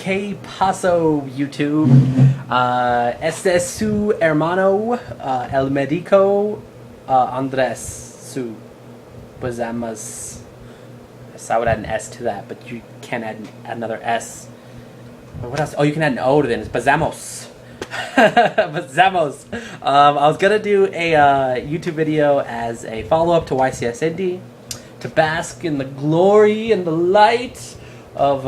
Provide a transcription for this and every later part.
Que paso, YouTube? Este su hermano, el médico, Andres su bazammos. So I would add an S to that, but you can't add another S. But what else? Oh, you can add an O to it. It's bazammos. Bazammos. I was gonna do a YouTube video as a follow-up to YCSND, to bask in the glory and the light of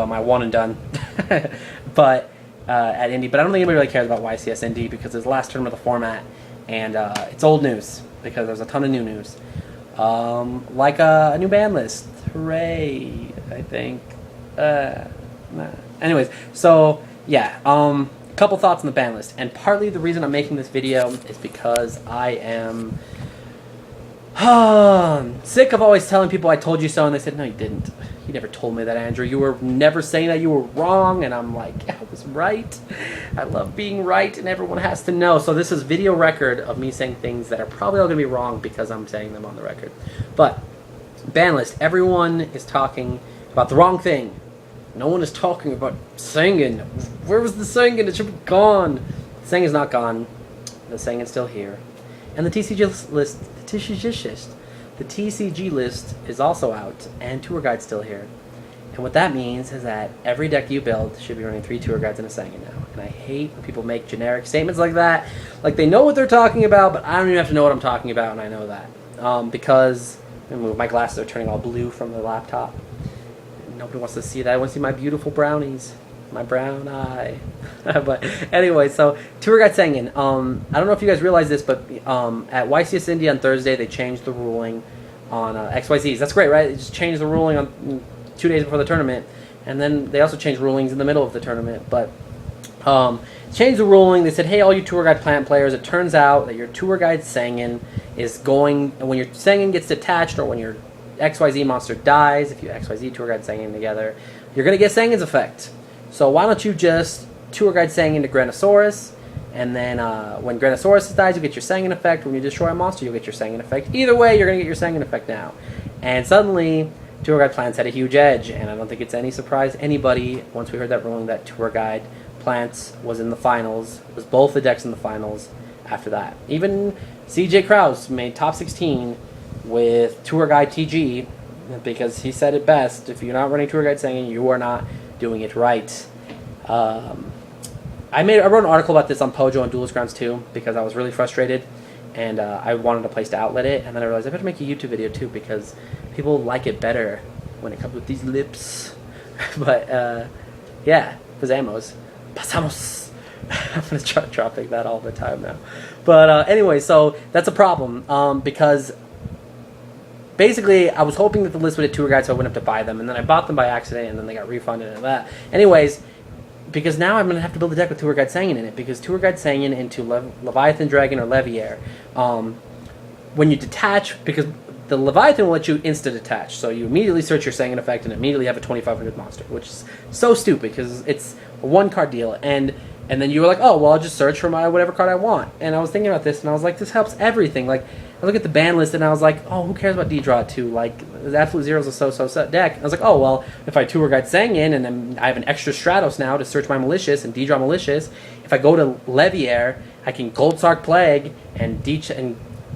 my one and done. But at Indy, but I don't think anybody really cares about YCSND because it's the last tournament of the format, and it's old news because there's a ton of new news, like a new ban list. Hooray! I think. Anyways, so yeah, couple thoughts on the ban list, and partly the reason I'm making this video is because I am sick of always telling people I told you so, and they said, no, you didn't. You never told me that, Andrew. You were never saying that. You were wrong. And I'm like, I was right. I love being right, and everyone has to know. So this is video record of me saying things that are probably all going to be wrong because I'm saying them on the record. But ban list, everyone is talking about the wrong thing. No one is talking about sangan. Where was the sangan? It should be gone. The sangan's not gone. The sangan's still here. And the TCG list, the TCG list is also out, and tour guide's still here. And what that means is that every deck you build should be running 3 tour guides and a sangan now. And I hate when people make generic statements like that. Like they know what they're talking about, but I don't even have to know what I'm talking about, and I know that. Because my glasses are turning all blue from the laptop. Nobody wants to see that. I want to see my beautiful brownies. My brown eye. But anyway, so tour guide sangan. I don't know if you guys realize this, but at YCS India on Thursday, they changed the ruling on XYZs. That's great, right? They just changed the ruling on 2 days before the tournament. And then they also changed rulings in the middle of the tournament. But changed the ruling. They said, hey, all you tour guide plant players, it turns out that your tour guide sangan is going, when your sangan gets detached or when your XYZ monster dies, if you XYZ tour guide sangan together, you're going to get sangan's effect. So why don't you just tour guide sangan to Granosaurus, and then when Granosaurus dies, you get your sangan effect. When you destroy a monster, you'll get your sangan effect. Either way, you're going to get your sangan effect now. And suddenly, tour guide plants had a huge edge, and I don't think it's any surprise to anybody, once we heard that ruling, that tour guide plants was in the finals. It was both the decks in the finals after that. Even CJ Kraus made top 16 with tour guide TG, because he said it best: if you're not running tour guide sangan, you are not doing it right. I wrote an article about this on Pojo and Duelist Grounds too, because I was really frustrated, and I wanted a place to outlet it, and then I realized I better make a YouTube video too, because people like it better when it comes with these lips. But yeah, bazammos. I'm gonna try dropping that all the time now. But anyway, so that's a problem, because basically, I was hoping that the list would have tour guides so I wouldn't have to buy them, and then I bought them by accident, and then they got refunded and that. Anyways, because now I'm going to have to build a deck with tour guide sangan in it, because tour guide sangan into Leviathan Dragon or Leviair, when you detach, because the Leviathan will let you insta-detach, so you immediately search your sangan effect and immediately have a 2500 monster, which is so stupid, because it's a one-card deal, and then you were like, oh, well, I'll just search for my whatever card I want. And I was thinking about this, and I was like, this helps everything. Like, I look at the ban list, and I was like, oh, who cares about DrDroo? Like, the Absolute Zero is a so-so deck. And I was like, oh, well, if I tour guide sangan, and then I have an extra Stratos now to search my Malicious and DrDroo Malicious, if I go to Leviair, I can Gold Sark Plague and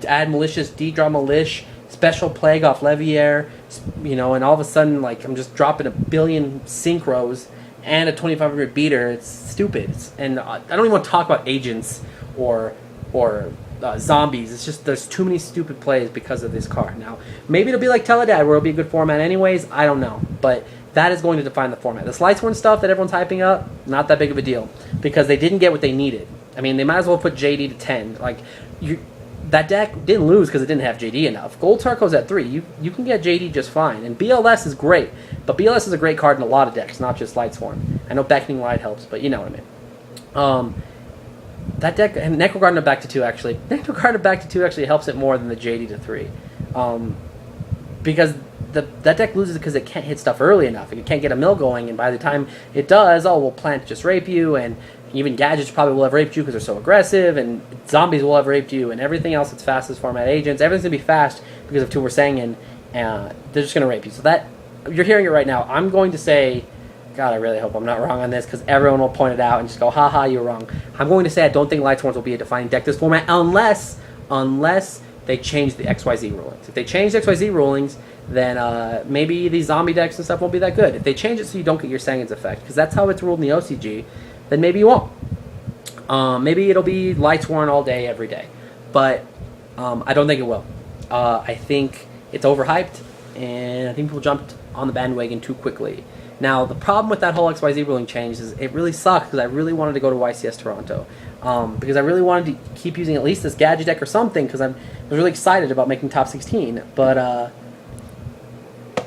add Malicious, DrDroo Malicious, special Plague off Leviair, you know, and all of a sudden, like, I'm just dropping a billion synchros and a 2500 beater. It's stupid. And I don't even want to talk about agents or zombies. It's just there's too many stupid plays because of this card. Now, maybe it'll be like Teledad, where it'll be a good format anyways. I don't know. But that is going to define the format. This Lightsworn stuff that everyone's hyping up, not that big of a deal, because they didn't get what they needed. I mean, they might as well put JD to 10. Like, that deck didn't lose because it didn't have JD enough. Gold Tarko's at 3. You can get JD just fine. And BLS is great. But BLS is a great card in a lot of decks, not just Lightsworn. I know Beckoning Light helps, but you know what I mean. That deck, and Necrogardener back to 2 actually. Necrogardener back to 2 actually helps it more than the JD to 3. Because that deck loses because it can't hit stuff early enough. It can't get a mill going, and by the time it does, oh, well, Plant just rape you, and even Gadgets probably will have raped you because they're so aggressive, and Zombies will have raped you, and everything else that's fast is format agents. Everything's going to be fast because of Tour Sangan, and they're just going to rape you. So that, you're hearing it right now. I'm going to say God, I really hope I'm not wrong on this, because everyone will point it out and just go, haha, you're wrong. I'm going to say I don't think Lightsworns will be a defining deck this format unless they change the XYZ rulings. If they change the XYZ rulings, then maybe these zombie decks and stuff won't be that good. If they change it so you don't get your Sangan's effect, because that's how it's ruled in the OCG, then maybe you won't. Maybe it'll be Lightsworn all day, every day. But I don't think it will. I think it's overhyped, and I think people jumped on the bandwagon too quickly. Now, the problem with that whole XYZ ruling change is it really sucked, because I really wanted to go to YCS Toronto. Because I really wanted to keep using at least this gadget deck or something, because I was really excited about making top 16. But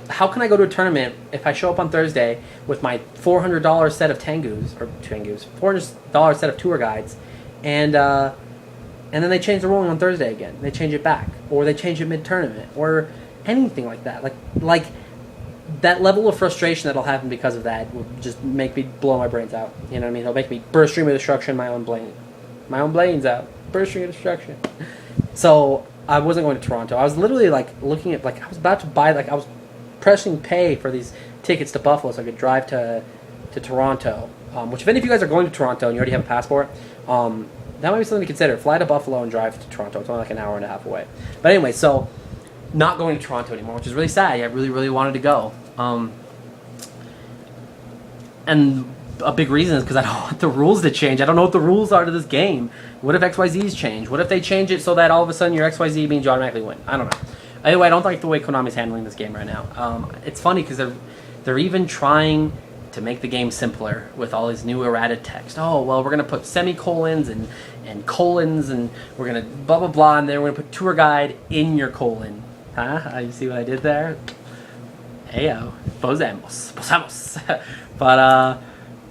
how can I go to a tournament if I show up on Thursday with my $400 set of $400 set of tour guides, and then they change the ruling on Thursday again. They change it back, or they change it mid-tournament, or anything like that. Like that level of frustration that'll happen because of that will just make me blow my brains out. You know what I mean? It'll make me burst stream of destruction, my own brains out, burst stream of destruction. So I wasn't going to Toronto. I was literally like looking at, like, I was about to buy, like, I was pressing pay for these tickets to Buffalo so I could drive to Toronto. Which, if any of you guys are going to Toronto and you already have a passport, that might be something to consider. Fly to Buffalo and drive to Toronto. It's only like an hour and a half away. But anyway, so not going to Toronto anymore, which is really sad. I really, really wanted to go. And a big reason is because I don't want the rules to change. I don't know what the rules are to this game. What if XYZs change? What if they change it so that all of a sudden your XYZ means you automatically win? I don't know. Anyway, I don't like the way Konami's handling this game right now. It's funny because they're even trying to make the game simpler with all these new errata text. Oh, well, we're going to put semicolons and colons, and we're going to blah, blah, blah, and then we're going to put tour guide in your colon. Huh? You see what I did there? Heyo. Bazammos. But,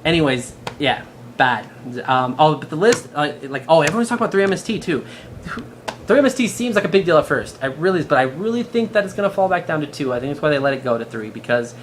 anyways, yeah, bad. But the list, everyone's talking about 3MST, too. 3MST seems like a big deal at first. But I really think that it's going to fall back down to 2. I think that's why they let it go to 3, because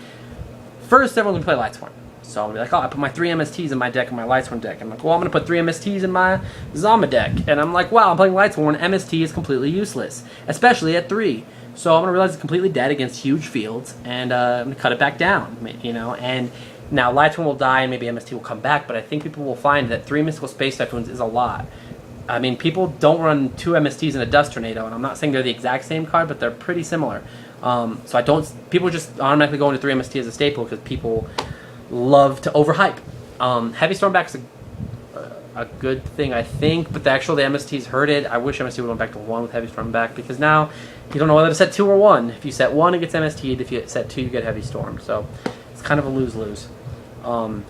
first everyone's going to play Lightsworn. So I'm going to be like, I put my 3 MSTs in my deck and my Lightsworn deck. I'm like, well, I'm going to put 3 MSTs in my Zama deck. And I'm like, wow, I'm playing Lightsworn. MST is completely useless, especially at 3. So I'm going to realize it's completely dead against huge fields, and I'm going to cut it back down, and now Lightsworn will die and maybe MST will come back, but I think people will find that 3 Mystical Space Typhoons is a lot. I mean, people don't run 2 MSTs in a Dust Tornado, and I'm not saying they're the exact same card, but they're pretty similar. People just automatically go into 3 MST as a staple because people love to overhype. Heavy Stormback's a good thing, I think, but the MSTs hurt it. I wish MST would went back to 1 with Heavy Stormback, because now you don't know whether to set 2 or 1. If you set 1, it gets MST'd. If you set 2, you get Heavy Storm. So it's kind of a lose-lose. I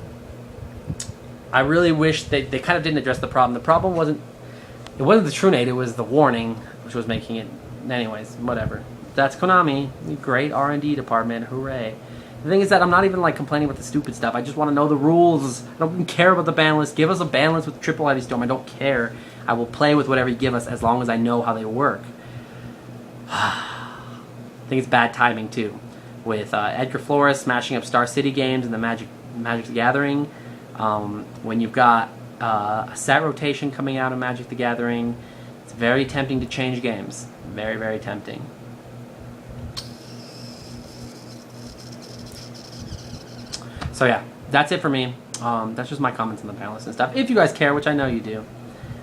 really wish they kind of didn't address the problem. The problem wasn't the Trunade, it was the warning, which was making it. Anyways, whatever. That's Konami. Great R&D department. Hooray. The thing is that I'm not even complaining about the stupid stuff. I just want to know the rules. I don't even care about the ban list. Give us a ban list with triple Heavy Storm. I don't care. I will play with whatever you give us as long as I know how they work. I think it's bad timing too, with Edgar Flores smashing up Star City games and the Magic the Gathering. When you've got a set rotation coming out of Magic the Gathering, it's very tempting to change games. Very, very tempting. So yeah, that's it for me. That's just my comments on the panelists and stuff. If you guys care, which I know you do.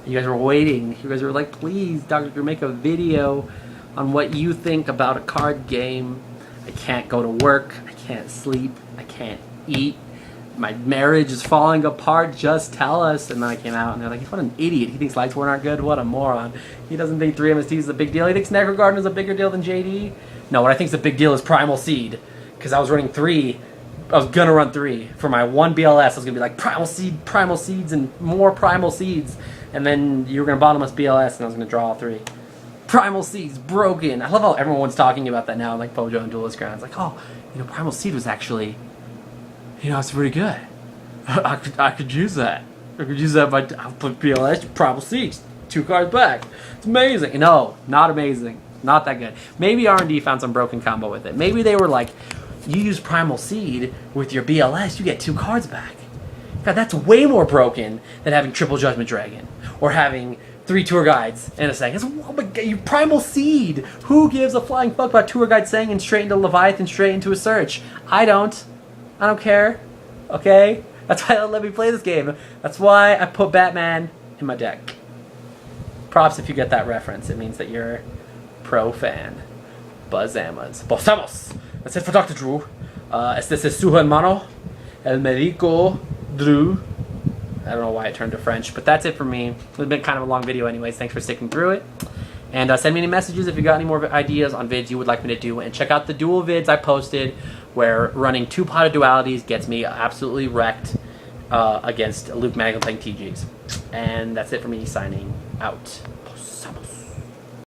You guys were waiting. You guys were like, please, Dr. make a video on what you think about a card game. I can't go to work. I can't sleep. I can't eat. My marriage is falling apart. Just tell us. And then I came out and they're like, what an idiot. He thinks Lightsworn aren't good. What a moron. He doesn't think 3 MST is a big deal. He thinks Necro Garden is a bigger deal than JD. No, what I think is a big deal is Primal Seed. Because I was running 3. I was going to run 3. For my 1 BLS, I was going to be like, Primal Seeds, and more Primal Seeds. And then you were going to bottomless BLS, and I was going to draw all 3. Primal Seed's broken. I love how everyone's talking about that now in Pojo and Duelist Grounds. Like, oh, Primal Seed was actually, it's pretty good. I could use that. I could use that by I'll put BLS, Primal Seeds, 2 cards back. It's amazing. No, not amazing. Not that good. Maybe R&D found some broken combo with it. Maybe they were like, you use Primal Seed with your BLS, you get 2 cards back. God, that's way more broken than having Triple Judgment Dragon or having 3 tour guides in a second. Oh my God, you Primal Seed. Who gives a flying fuck about tour guide saying and straight into Leviathan, straight into a search? I don't care. Okay? That's why they let me play this game. That's why I put Batman in my deck. Props if you get that reference. It means that you're a pro fan. Bazammos. Bazammos! That's it for Dr. Droo. Este es su hermano, el médico Droo. I don't know why it turned to French, but that's it for me. It's been kind of a long video anyways. Thanks for sticking through it. And send me any messages if you got any more ideas on vids you would like me to do. And check out the dual vids I posted where running 2-potted dualities gets me absolutely wrecked against Luke Magnet playing TGs. And that's it for me signing out.